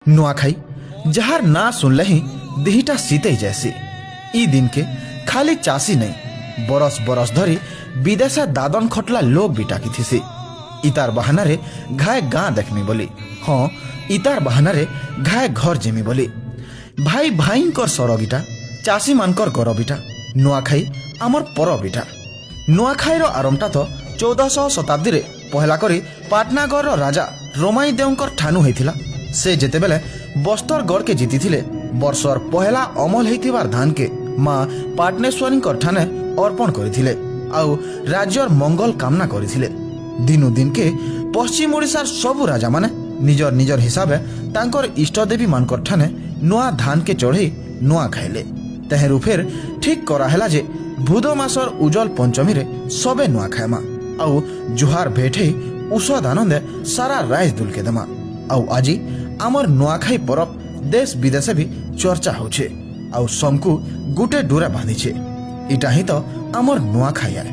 नुआखाई जहार ना सुनले ही देहीटा सीते जैसी। ई दिन के खाली चासी नहीं बरस बरस धरी विदेशा दादन खटला लोग भी टाकी थी। इतार बहाना रे घाय गाँ देखमी बोली, हाँ इतार बहाना रे घाय घर जेमी बोली। भाई भाई कर सरगिटा चासी मानकर गरबिटा नुआखाई आमर परबिटा। नुआखाईर आरंभटा तो 1400 शताब्दी रे पहला करी पाटनागढ़ राजा रोमाई देवकर ठानु होइथिला। से जेतेबेले बस्तरगढ़ के जीती वर्षर पहला अमल होइथिबार धान के माँ पाटनेश्वरी ठाने अर्पण करथिले आउ राज्यर मंगल कामना करथिले। दिनु दिन के पश्चिम ओडिशार सबु राजा माने निजर निजर हिसाबे तांकर इष्टदेवी मानकर ठाने नुआ धान के चढ़ई नुआ खाइले। तेहरू फेर ठीक कराहेला जे भूदो मासर उजल पंचमी रे सबे नुआ खाएमा आउ जुहार भेटे उषद आनंदे सारा राइज दुलके देमा। आउ आजी आमर नुआखाई परब देश विदेशे भी चर्चा होछे आउ समकु गुटे डोरा बांधिछे। इटा ही तो आमर नुआखाई है।